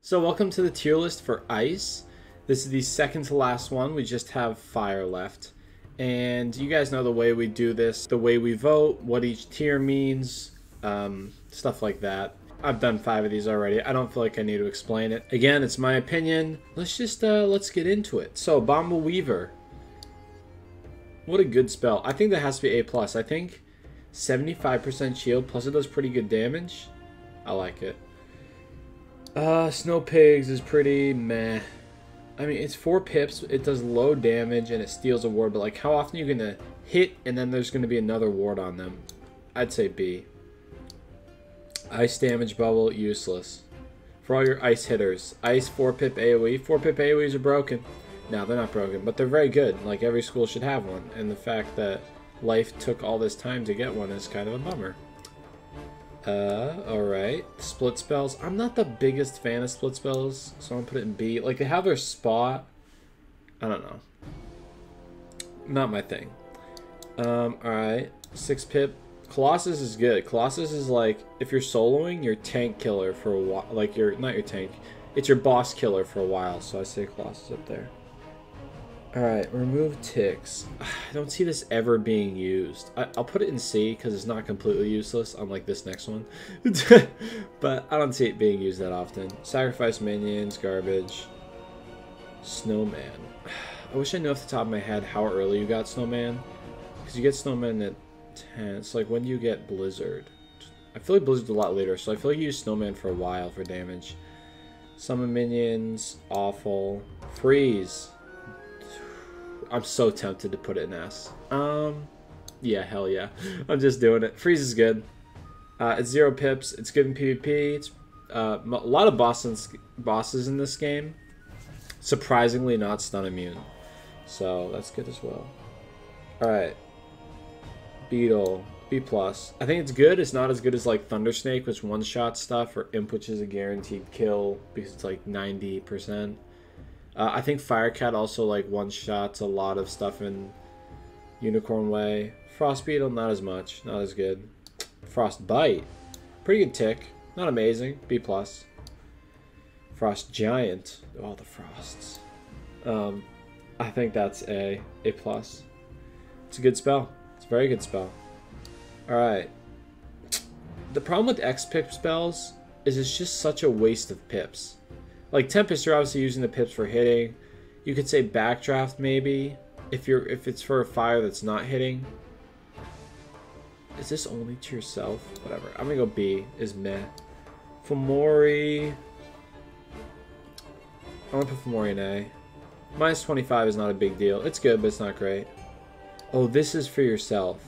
So welcome to the tier list for Ice. This is the second to last one. We just have Fire left. And you guys know the way we do this, the way we vote, what each tier means, stuff like that. I've done 5 of these already. I don't feel like I need to explain it. Again, it's my opinion. Let's get into it. So, Bomba Weaver. What a good spell. I think that has to be A+. I think 75% shield, plus it does pretty good damage. I like it. Snow Pigs is pretty meh. I mean, it's 4 pips, it does low damage, and it steals a ward, but like, how often are you gonna hit, and then there's gonna be another ward on them? I'd say B. Ice Damage Bubble, useless. For all your ice hitters. Ice 4-pip AoE. 4-pip AoEs are broken. No, they're not broken, but they're very good. Like, every school should have one, and the fact that life took all this time to get one is kind of a bummer. Alright. Split spells. I'm not the biggest fan of split spells, so I'm gonna put it in B. Like, they have their spot. I don't know. Not my thing. Alright. 6-pip. Colossus is good. Colossus is like, if you're soloing, your tank killer for a while. Like, not your tank. It's your boss killer for a while, so I say Colossus up there. Alright, remove ticks. I don't see this ever being used. I'll put it in C because it's not completely useless, unlike this next one. But I don't see it being used that often. Sacrifice minions, garbage. Snowman. I wish I knew off the top of my head how early you got Snowman. Because you get Snowman at 10. It's like, when do you get Blizzard? I feel like Blizzard's a lot later, so I feel like you use Snowman for a while for damage. Summon minions, awful. Freeze. I'm so tempted to put it in S. Yeah, hell yeah. I'm just doing it. Freeze is good. It's 0 pips. It's good in PvP. It's a lot of bosses in this game. Surprisingly not stun immune. So that's good as well. Alright. Beetle. B+. I think it's good. It's not as good as like Thundersnake, which one-shot stuff, or Imp, which is a guaranteed kill because it's like 90%. I think Firecat also like one-shots a lot of stuff in Unicorn Way. Frost Beetle, not as much. Not as good. Frostbite. Pretty good tick. Not amazing. B+. Frost Giant. Oh, the frosts. I think that's A+. It's a good spell. It's a very good spell. Alright. The problem with X-Pip spells is it's just such a waste of pips. Like Tempest, you're obviously using the pips for hitting. You could say Backdraft maybe if it's for a fire that's not hitting. Is this only to yourself? Whatever. I'm gonna go B. Is meh. Fomori. I'm gonna put Fomori in A. Minus 25 is not a big deal. It's good, but it's not great. Oh, this is for yourself.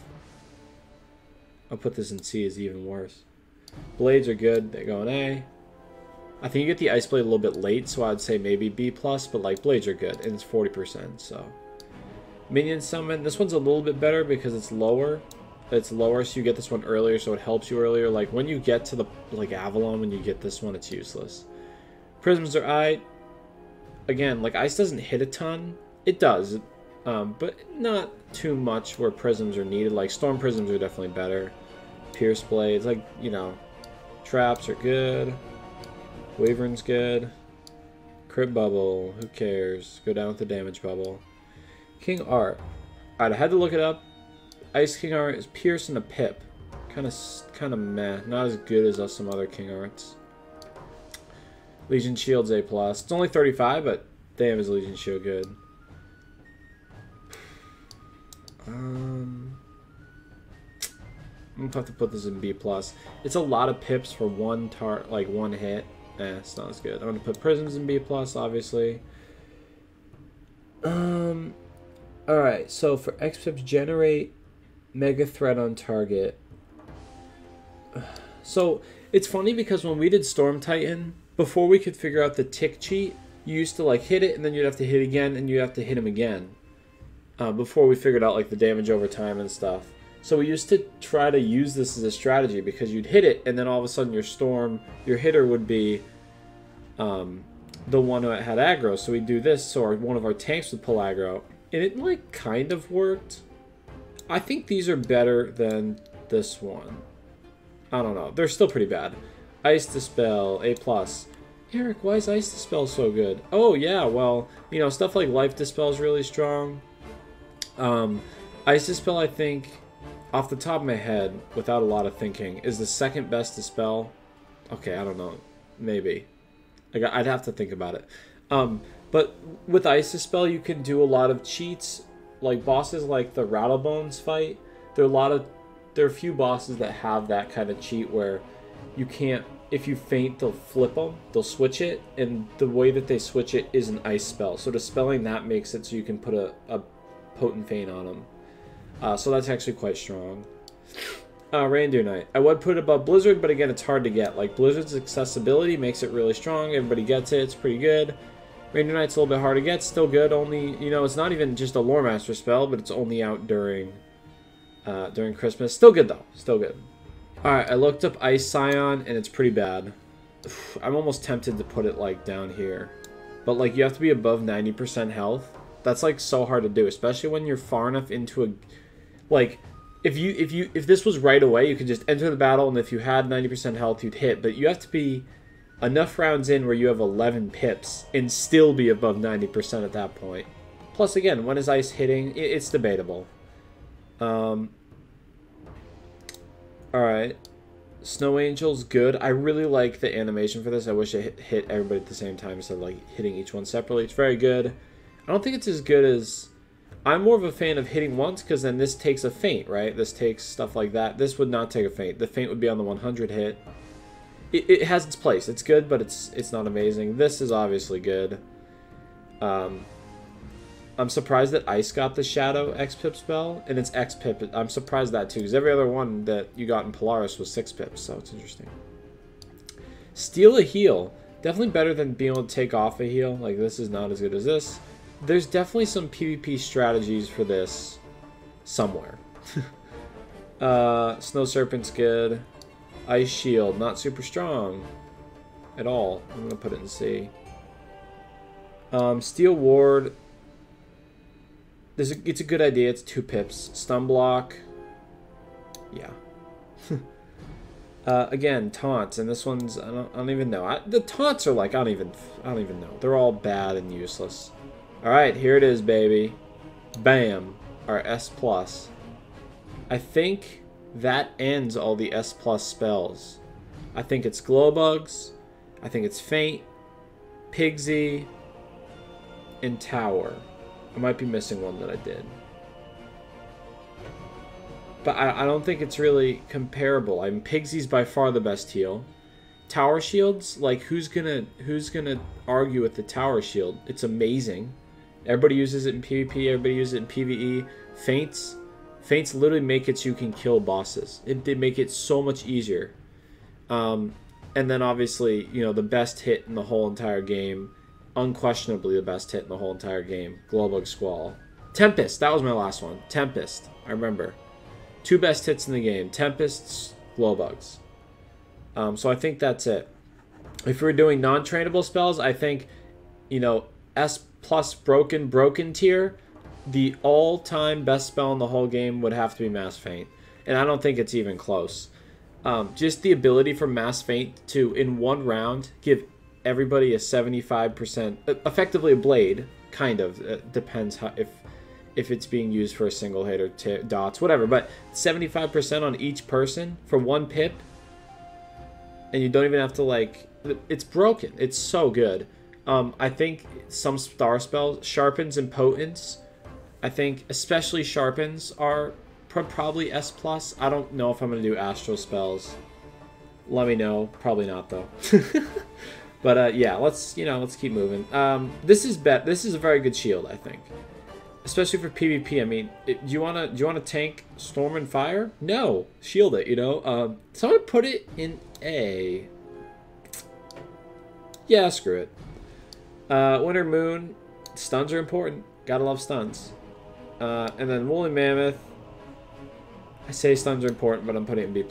I'll put this in C. Is even worse. Blades are good. They go in A. I think you get the Ice Blade a little bit late, so I'd say maybe B+, but like Blades are good, and it's 40%, so. Minion Summon, this one's a little bit better because it's lower. It's lower, so you get this one earlier, so it helps you earlier. Like, when you get to the, like, Avalon, when you get this one, it's useless. Prisms are aight. Again, like, Ice doesn't hit a ton. It does, but not too much where Prisms are needed. Like, Storm Prisms are definitely better. Pierce Blades, like, you know, Traps are good. Wyvern's good. Crit Bubble, who cares? Go down with the damage bubble. King Art. Alright, I had to look it up. Ice King Art is Pierce and a Pip. Kind of meh. Not as good as some other King Arts. Legion Shield's A+. It's only 35, but damn is Legion Shield good. I'm gonna have to put this in B+. It's a lot of pips for one hit. It's not as good. I'm gonna put Prisms in B+, obviously. Alright, so for X-Pips, generate Mega Threat on target. So, it's funny because when we did Storm Titan, before we could figure out the tick cheat, you used to like hit it, and then you'd have to hit again, and you'd have to hit him again. Before we figured out like the damage over time and stuff. So we used to try to use this as a strategy because you'd hit it and then all of a sudden your hitter would be the one who had aggro. So we'd do this so one of our tanks would pull aggro. And it like kind of worked. I think these are better than this one. I don't know. They're still pretty bad. Ice Dispel, A+. Eric, why is Ice Dispel so good? Oh, yeah, well, you know, stuff like Life Dispel is really strong. Ice Dispel, I think, off the top of my head, without a lot of thinking, is the second best Dispel. Okay, I don't know. Maybe. I'd have to think about it. But with Ice Dispel, you can do a lot of cheats. Like, bosses like the Rattlebones fight, there are a few bosses that have that kind of cheat where you can't, if you faint, they'll flip them, they'll switch it, and the way that they switch it is an ice spell. So dispelling that makes it so you can put a potent feint on them. So that's actually quite strong. Reindeer Knight. I would put it above Blizzard, but again, it's hard to get. Like, Blizzard's accessibility makes it really strong. Everybody gets it. It's pretty good. Reindeer Knight's a little bit hard to get. Still good. Only, you know, it's not even just a Lore Master spell, but it's only out during Christmas. Still good, though. Still good. Alright, I looked up Ice Scion, and it's pretty bad. I'm almost tempted to put it, like, down here. But, like, you have to be above 90% health. That's, like, so hard to do, especially when you're far enough into a... Like, if this was right away, you could just enter the battle, and if you had 90% health, you'd hit. But you have to be enough rounds in where you have 11 pips and still be above 90% at that point. Plus, again, when is Ice hitting? It's debatable. Alright. Snow Angel's good. I really like the animation for this. I wish it hit everybody at the same time instead of like hitting each one separately. It's very good. I don't think it's as good as... I'm more of a fan of hitting once because then this takes a feint, right? This takes stuff like that. This would not take a feint. The feint would be on the 100 hit. It has its place. It's good, but it's not amazing. This is obviously good. I'm surprised that Ice got the Shadow X-Pip spell, and it's X-Pip. I'm surprised that too, because every other one that you got in Polaris was 6 pips, so it's interesting. Steal a heal. Definitely better than being able to take off a heal. Like, this is not as good as this. There's definitely some PvP strategies for this somewhere. Snow Serpent's good. Ice Shield, not super strong at all. I'm going to put it in C. Steel Ward... It's a good idea. It's 2 pips. Stun block. Yeah. Again, taunts, and this one's I don't even know. The taunts are like I don't even know. They're all bad and useless. All right, here it is, baby. Bam. Our S plus. I think that ends all the S plus spells. I think it's Glowbugs. I think it's Feint, Pigsy, and Tower. I might be missing one that I did. But I don't think it's really comparable. I mean, Pigsy's by far the best heal. Tower shields, like who's gonna argue with the tower shield? It's amazing. Everybody uses it in PvP, everybody uses it in PvE. Feints literally make it so you can kill bosses. They make it so much easier. And then obviously, you know, the best hit in the whole entire game. Unquestionably the best hit in the whole entire game. Glowbug Squall. Tempest, that was my last one. Tempest, I remember. 2 best hits in the game. Tempests, Glowbugs. So I think that's it. If we're doing non-trainable spells, I think, you know, S plus broken tier, the all-time best spell in the whole game would have to be Mass Feint. And I don't think it's even close. Just the ability for Mass Feint to, in one round, give everybody a 75%, effectively a blade, kind of. It depends how, if it's being used for a single hit or dots, whatever. But 75% on each person for 1 pip, and you don't even have to, like, it's broken. It's so good. I think some star spells, Sharpens and Potence, I think especially Sharpens are probably S+. I don't know if I'm going to do Astral spells. Let me know. Probably not, though. But yeah, let's keep moving. This is a very good shield, I think, especially for PvP. I mean, do you wanna tank Storm and Fire? No, shield it. You know. So I'm gonna put it in A. Yeah, screw it. Winter Moon, stuns are important. Gotta love stuns. And then Woolly Mammoth. I say stuns are important, but I'm putting it in B+.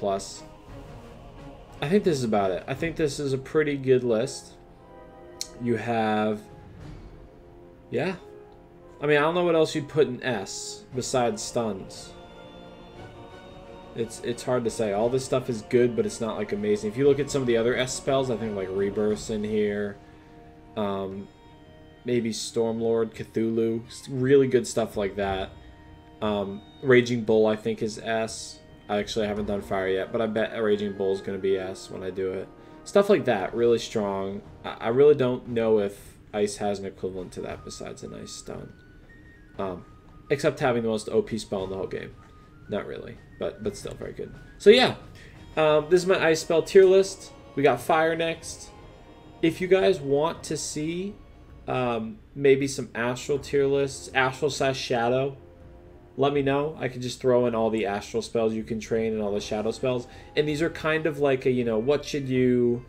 I think this is about it. I think this is a pretty good list. You have... Yeah. I mean, I don't know what else you'd put in S besides stuns. It's hard to say. All this stuff is good, but it's not like amazing. If you look at some of the other S spells, I think like Rebirth's in here. Maybe Stormlord, Cthulhu, really good stuff like that. Raging Bull, I think, is S. I actually haven't done Fire yet, but I bet Raging Bull is going to be S when I do it. Stuff like that, really strong. I really don't know if Ice has an equivalent to that besides an Ice Stun. Except having the most OP spell in the whole game. Not really, but still very good. So yeah, this is my Ice spell tier list. We got Fire next. If you guys want to see maybe some Astral tier lists, Astral/Shadow, let me know. I can just throw in all the Astral spells you can train and all the Shadow spells. And these are kind of like a, you know, what should you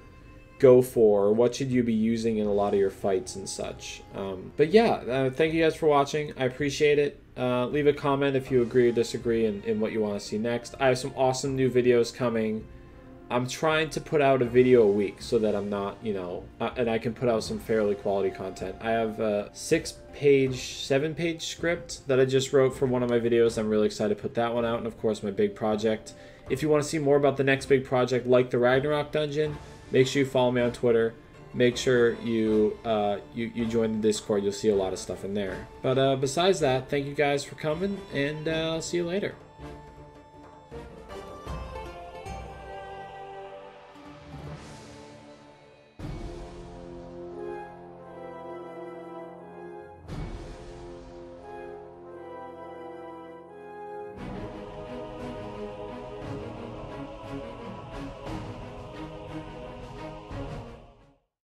go for? What should you be using in a lot of your fights and such? But yeah, thank you guys for watching. I appreciate it. Leave a comment if you agree or disagree in what you want to see next. I have some awesome new videos coming. I'm trying to put out a video a week so that I'm not, you know, and I can put out some fairly quality content. I have a 7-page script that I just wrote for one of my videos. I'm really excited to put that one out. And of course, my big project. If you want to see more about the next big project, like the Ragnarok dungeon, make sure you follow me on Twitter. Make sure you you join the Discord. You'll see a lot of stuff in there. But besides that, thank you guys for coming, and I'll see you later.